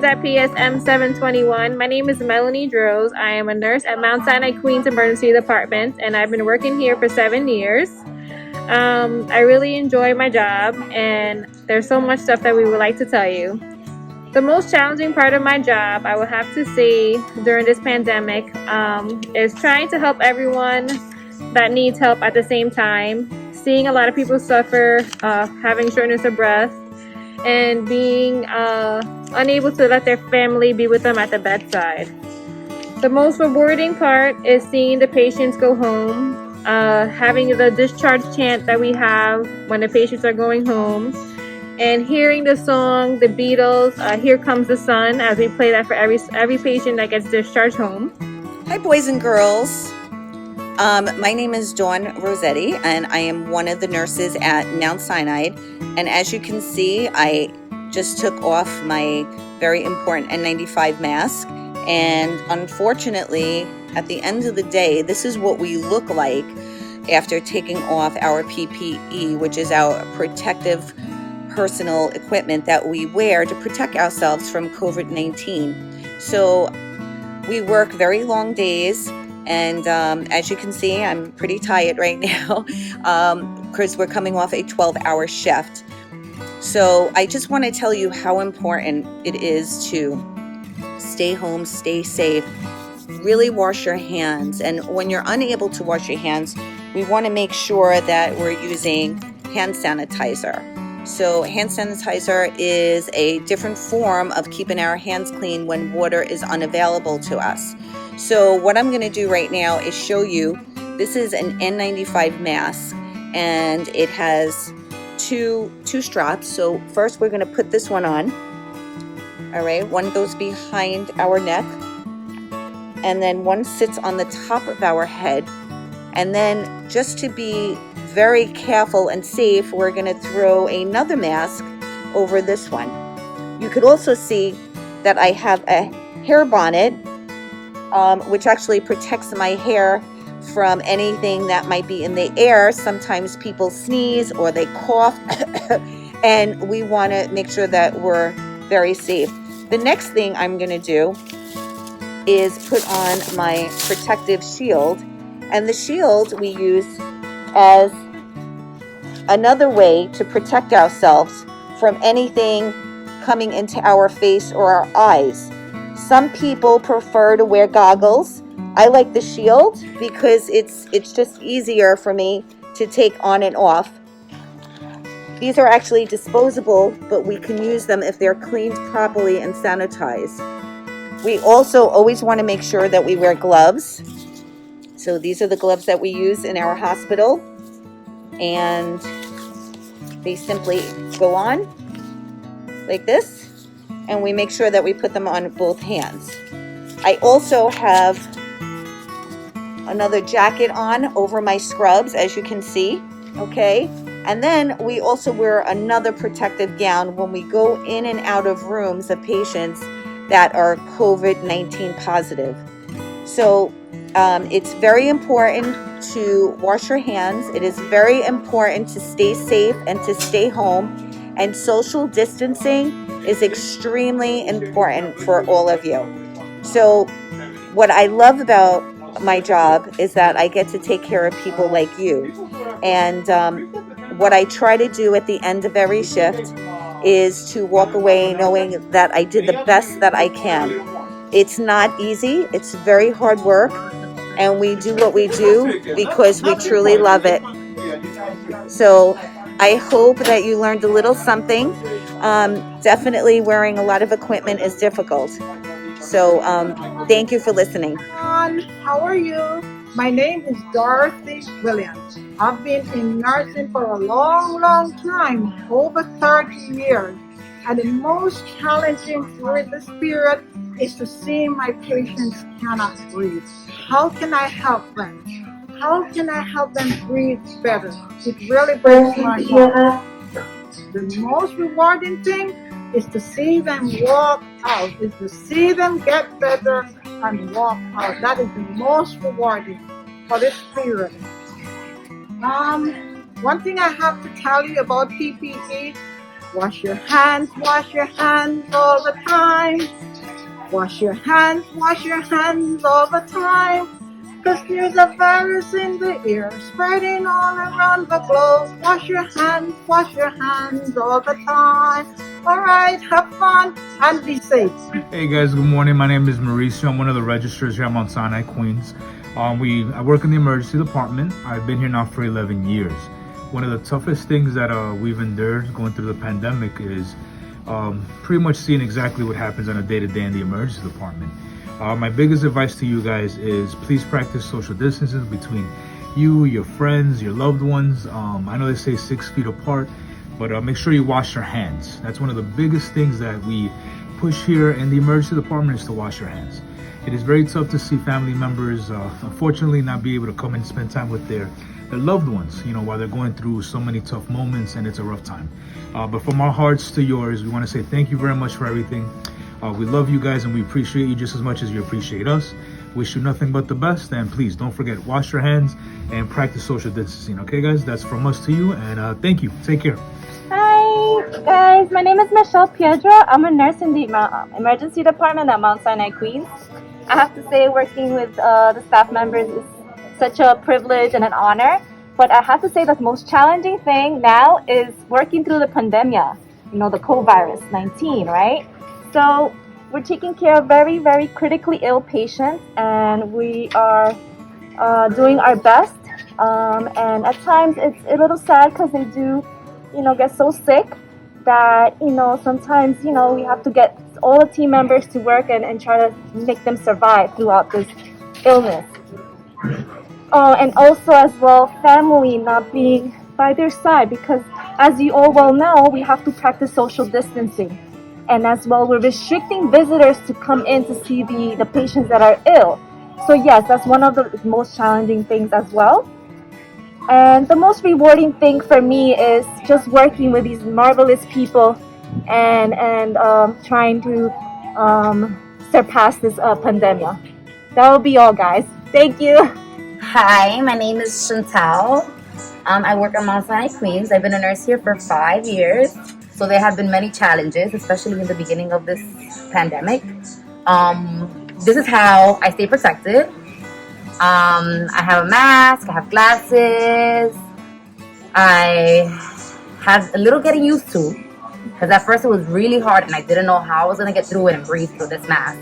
nurses at PS721M. My name is Melanie Droz. I am a nurse at Mount Sinai Queens Emergency Department, and I've been working here for 7 years. I really enjoy my job, and there's so much stuff that we would like to tell you. The most challenging part of my job, I would have to say, during this pandemic, is trying to help everyone that needs help at the same time. Seeing a lot of people suffer, having shortness of breath, and being unable to let their family be with them at the bedside. The most rewarding part is seeing the patients go home, having the discharge chant that we have when the patients are going home, and hearing the song, the Beatles, Here Comes the Sun, as we play that for every patient that gets discharged home. Hi, boys and girls. My name is Dawn Rossetti, and I am one of the nurses at Mount Sinai. And as you can see, I just took off my very important N95 mask. And unfortunately, at the end of the day, this is what we look like after taking off our PPE, which is our protective personal equipment that we wear to protect ourselves from COVID-19. So we work very long days. And as you can see, I'm pretty tired right now because we're coming off a 12-hour shift. So I just want to tell you how important it is to stay home, stay safe, really wash your hands. And when you're unable to wash your hands, we want to make sure that we're using hand sanitizer. So hand sanitizer is a different form of keeping our hands clean when water is unavailable to us. So what I'm going to do right now is show you, this is an N95 mask, and it has two straps. So first we're going to put this one on. All right, one goes behind our neck, and then one sits on the top of our head. And then just to be very careful and safe, we're going to throw another mask over this one. You could also see that I have a hair bonnet, which actually protects my hair from anything that might be in the air. Sometimes people sneeze or they cough, and we want to make sure that we're very safe. The next thing I'm going to do is put on my protective shield, and the shield we use as another way to protect ourselves from anything coming into our face or our eyes. Some people prefer to wear goggles. I like the shield because it's just easier for me to take on and off. These are actually disposable, but we can use them if they're cleaned properly and sanitized. We also always want to make sure that we wear gloves. So these are the gloves that we use in our hospital, and they simply go on like this. And we make sure that we put them on both hands. I also have another jacket on over my scrubs, as you can see, okay? And then we also wear another protective gown when we go in and out of rooms of patients that are COVID-19 positive. So it's very important to wash your hands. It is very important to stay safe and to stay home. And social distancing is extremely important for all of you. So what I love about my job is that I get to take care of people like you. And what I try to do at the end of every shift is to walk away knowing that I did the best that I can. It's not easy. It's very hard work. And we do what we do because we truly love it. So I hope that you learned a little something. Definitely wearing a lot of equipment is difficult. So thank you for listening. How are you? My name is Dorothy Williams. I've been in nursing for a long time, over 30 years. And the most challenging during this period is to see my patients cannot breathe. How can I help them? How can I help them breathe better? It really breaks my heart. The most rewarding thing is to see them walk out, is to see them get better and walk out. That is the most rewarding for this period. One thing I have to tell you about PPE, Wash your hands all the time. Wash your hands all the time. 'Cause there's a virus in the air spreading all around the globe. Wash your hands all the time. Alright, have fun and be safe. Hey guys, good morning. My name is Mauricio. I'm one of the registrars here at Mount Sinai, Queens. I work in the emergency department. I've been here now for 11 years. One of the toughest things that we've endured going through the pandemic is pretty much seeing exactly what happens on a day-to-day in the emergency department. My biggest advice to you guys is please practice social distancing between you, your friends, your loved ones. I know they say 6 feet apart, but make sure you wash your hands. That's one of the biggest things that we push here in the emergency department, is to wash your hands. It is very tough to see family members, unfortunately, not be able to come and spend time with their loved ones, while they're going through so many tough moments, and it's a rough time. But from our hearts to yours, we want to say thank you very much for everything. We love you guys, and we appreciate you just as much as you appreciate us. Wish you nothing but the best, and please don't forget, wash your hands and practice social distancing. Okay guys, that's from us to you, and thank you. Take care. Hi guys, my name is Michelle Piedra. I'm a nurse in the emergency department at Mount Sinai, Queens. I have to say, working with the staff members is such a privilege and an honor. But I have to say that the most challenging thing now is working through the pandemia, the COVID-19, right? So we're taking care of very, very critically ill patients, and we are doing our best. And at times it's a little sad because they do, get so sick that, sometimes, we have to get all the team members to work and try to make them survive throughout this illness. And also as well, family not being by their side, because as you all well know, we have to practice social distancing. And as well, we're restricting visitors to come in to see the patients that are ill. So yes, that's one of the most challenging things as well. And the most rewarding thing for me is just working with these marvelous people and trying to surpass this pandemic. That will be all, guys. Thank you. Hi, my name is Chantal. I work at Mount Sinai, Queens. I've been a nurse here for 5 years. So there have been many challenges, especially in the beginning of this pandemic. This is how I stay protected. I have a mask, I have glasses. I had a little getting used to, because at first it was really hard and I didn't know how I was going to get through it and breathe through this mask.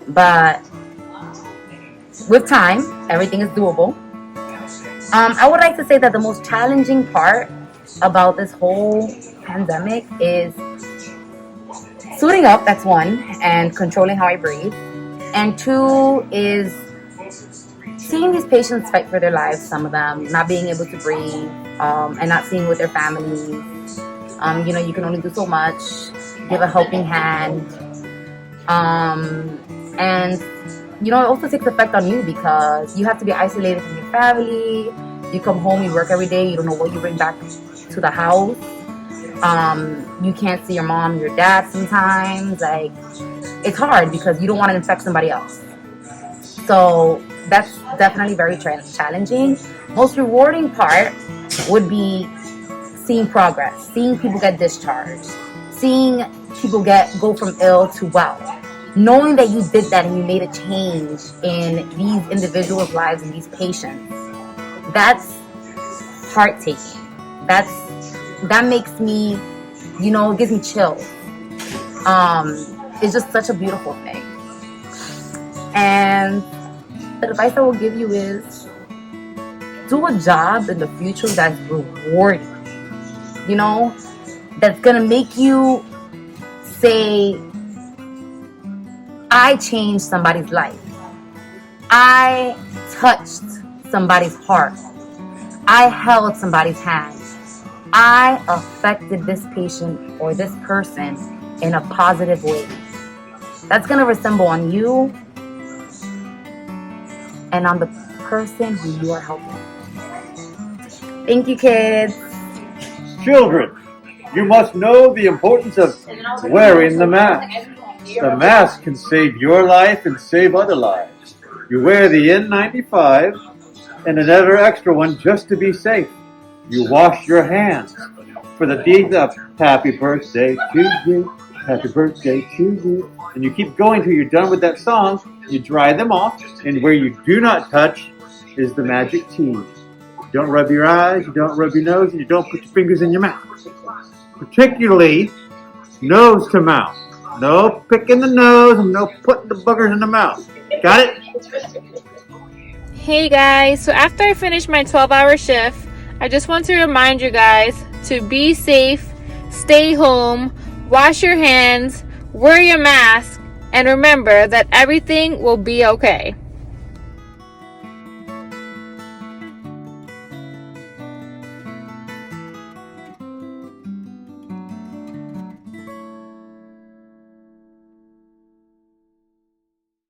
But with time, everything is doable. I would like to say that the most challenging part about this whole pandemic is suiting up, that's one, and controlling how I breathe. And two is seeing these patients fight for their lives, some of them not being able to breathe, and not seeing with their families. You can only do so much, give a helping hand. And it also takes effect on you, because you have to be isolated from your family. You come home, you work every day, you don't know what you bring back to the house. You can't see your mom, your dad sometimes. It's hard because you don't want to infect somebody else. So that's definitely very challenging. Most rewarding part would be seeing progress, seeing people get discharged, seeing people go from ill to well. Knowing that you did that and you made a change in these individuals' lives and these patients, that's heart-taking. That makes me, it gives me chills. It's just such a beautiful thing. And the advice I will give you is do a job in the future that's rewarding. That's gonna make you say, I changed somebody's life. I touched somebody's heart. I held somebody's hand. I affected this patient or this person in a positive way. That's going to resemble on you and on the person who you are helping. Thank you, kids. Children, you must know the importance of wearing the mask. The mask can save your life and save other lives. You wear the N95 and another extra one just to be safe. You wash your hands for the deeds of happy birthday to you, happy birthday to you. And you keep going till you're done with that song. You dry them off, and where you do not touch is the magic tea. You don't rub your eyes, you don't rub your nose, and you don't put your fingers in your mouth. Particularly nose to mouth. No picking the nose and no putting the boogers in the mouth. Got it? Hey guys, so after I finish my 12-hour shift, I just want to remind you guys to be safe, stay home, wash your hands, wear your mask, and remember that everything will be okay.